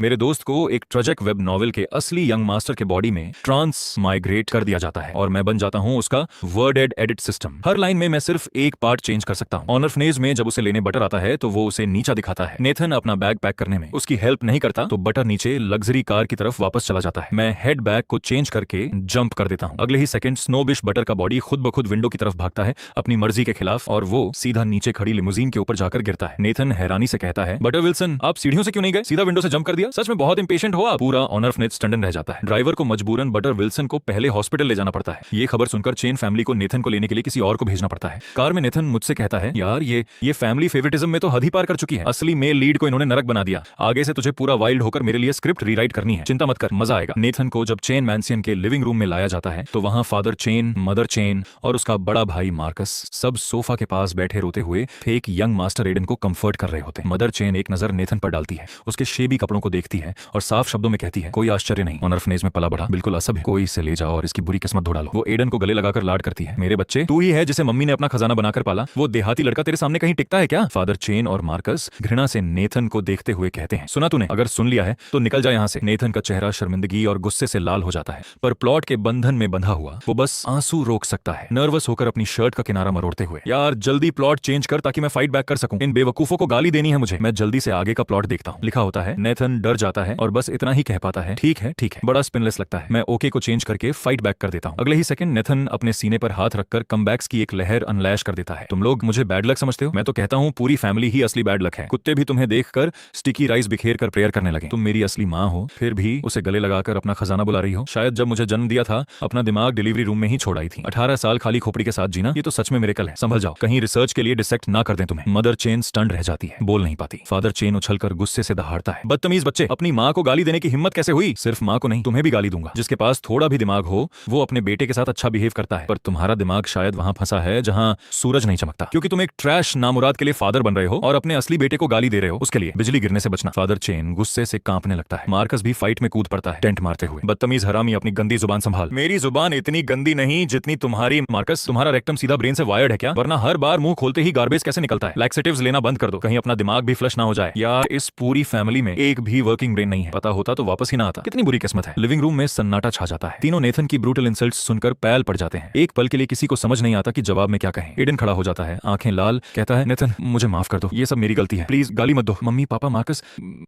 मेरे दोस्त को एक ट्रेजिक वेब नॉवेल के असली यंग मास्टर के बॉडी में ट्रांस माइग्रेट कर दिया जाता है और मैं बन जाता हूँ उसका वर्डेड एडिट सिस्टम। हर लाइन में मैं सिर्फ एक पार्ट चेंज कर सकता हूँ। ऑनरफनेज में जब उसे लेने बटर आता है तो वो उसे नीचा दिखाता है। नेथन अपना बैग पैक करने में उसकी हेल्प नहीं करता तो बटर नीचे लग्जरी कार की तरफ वापस चला जाता है। मैं हेड बैग को चेंज करके जंप कर देता हूँ। अगले ही सेकंड स्नोबिश बटर का बॉडी खुद ब खुद विंडो की तरफ भागता है अपनी मर्जी के खिलाफ और वो सीधा नीचे खड़ी लिमुजीन के ऊपर जाकर गिरता है। नेथन हैरानी से कहता है, बटर विल्सन, आप सीढ़ियों से क्यों नहीं गए, सीधा विंडो से जंप कर दिया, सच में बहुत इंपेशेंट हो आप। पूरा ऑनरफनेज स्टंडन रह जाता है। ड्राइवर को मजबूरन बटर विल्सन को पहले हॉस्पिटल ले जाना पड़ता है। ये खबर सुनकर चेन फैमिली को नेथन को लेने के लिए किसी और को भेजना पड़ता है। कार में नेथन मुझसे कहता है, यार ये फैमिली फेवरेटिज्म में तो हद ही पार कर चुकी है। असली मेल लीड को इन्होंने नरक बना दिया। आगे से तुझे पूरा वाइल्ड होकर मेरे लिए स्क्रिप्ट रीराइट करनी है। चिंता मत कर, मजा आएगा। नेथन को जब चेन मैंसियन के लिविंग रूम में लाया जाता है तो वहां फादर चेन, मदर चेन और उसका बड़ा भाई मार्कस सब सोफा के पास बैठे रोते हुए फेक यंग मास्टर एडन को कंफर्ट कर रहे होते हैं। मदर चेन एक नजर नेथन पर डालती है, उसके शेबी कपड़ों को देखती है और साफ शब्दों में कहती है, कोई आश्चर्य नहीं, ऑनरफनेज में पला बढ़ा, बिल्कुल असभ्य, कोई इसे ले जाओ और इसकी बुरी किस्मत धो डालो। वो एडन को गले लगाकर लाड करती है, मेरे बच्चे, तू ही है जिसे मम्मी ने अपना खजाना बनाकर पाला। वो देहाती लड़का तेरे सामने कहीं टिकता है क्या? फादर चेन और मार्कस घृणा से नेथन को देखते हुए कहते हैं, सुना तूने, अगर सुन लिया है तो निकल जा यहाँ से। नेथन का चेहरा शर्मिंदगी और गुस्से से लाल हो जाता है, पर प्लॉट के बंधन में बंधा हुआ वो बस आंसू रोक सकता है, नर्वस होकर अपनी शर्ट का किनारा मरोड़ते हुए। यार जल्दी प्लॉट चेंज कर ताकि मैं फाइट बैक कर सकूं। इन बेवकूफों को गाली देनी है मुझे। मैं जल्दी से आगे का प्लॉट देखता हूँ। लिखा होता है, नेथन डर जाता है और बस इतना ही कह पाता है, ठीक है ठीक है। बड़ा स्पिनलेस लगता है। मैं ओके को चेंज करके फाइट बैक कर देता हूँ। अगले ही सेकंड नेथन अपने सीने पर हाथ रखकर कमबैक्स की एक लहर अनलैश कर देता है। तुम लोग मुझे बैड लक समझते हो? मैं तो कहता हूँ पूरी फैमिली ही असली बैड लक है। कुत्ते भी तुम्हें देखकर स्टिकी राइस बिखेर कर प्रेयर करने लगे। तुम मेरी असली माँ हो, फिर भी उसे गले लगाकर अपना खजाना बुला रही हो। शायद जब मुझे जन्म दिया था अपना दिमाग डिलीवरी रूम में ही छोड़ आई थी। 18 साल खाली खोपड़ी के साथ जीना, ये तो सच में मिरेकल है। संभल जाओ, कहीं रिसर्च के लिए डिसेक्ट ना कर दें तुम्हें। मदर चेन स्टंड रह जाती है, बोल नहीं पाती। फादर चेन उछलकर गुस्से से दहाड़ता है, बदतमीज बच्चे, अपनी माँ को गाली देने की हिम्मत कैसे हुई? सिर्फ माँ को नहीं, तुम्हें भी गाली दूंगा। जिसके पास थोड़ा भी दिमाग हो वो अपने बेटे के साथ अच्छा बिहेव करता है, पर तुम्हारा दिमाग शायद वहां फंसा है जहां सूरज नहीं चमकता, क्योंकि तुम एक ट्रैश नामुराद के लिए फादर बन रहे हो और अपने असली बेटे को गाली दे रहे हो। उसके लिए बिजली गिरने से बचना। फादर चेन गुस्से से कांपने लगता है। मार्कस भी फाइट में कूद पड़ता है, टेंट मारते हुए, बदतमीज हरामी, अपनी गंदी जुबान संभाल। मेरी जुबान इतनी गंदी नहीं जितनी तुम्हारी। मार्कस, तुम्हारा रेक्टम सीधा ब्रेन से वायर्ड है क्या? वरना हर बार मुंह खोलते ही गार्बेज कैसे निकलता है? लैक्सेटिव्स लेना बंद कर दो, कहीं अपना दिमाग भी फ्लश ना हो जाए। यार इस पूरी फैमिली में एक भी वर्किंग ब्रेन नहीं है। पता होता तो वापस ही ना आता। कितनी बुरी किस्मत है। लिविंग रूम में सन्नाटा छा जाता है। तीनों नेथन की ब्रूटल इंसल्ट्स सुनकर पैल पड़ जाते हैं। एक पल के लिए किसी को समझ नहीं आता कि जवाब में क्या कहें। एडन खड़ा हो जाता है, आंखें लाल, कहता है, नेथन मुझे माफ कर दो, ये सब मेरी गलती है, प्लीज गाली मत दो। मम्मी, पापा, मार्कस,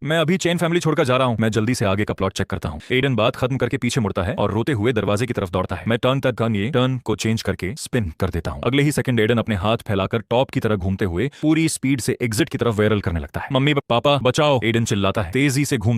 मैं अभी चेन फैमिली छोड़कर जा रहा हूँ। मैं जल्दी से आगे का प्लॉट चेक करता हूँ। एडन बात खत्म करके पीछे मुड़ता है और रोते हुए दरवाजे की तरफ दौड़ता है। मैं टर्न को चेंज करके स्पिन कर देता हूँ। अगले ही सेकंड एडन अपने हाथ फैलाकर टॉप की तरह घूमते हुए पूरी स्पीड से एग्जिट की तरफ वायरल करने लगता है। मम्मी, पापा, बचाओ, एडन चिल्लाता है, तेजी से घूम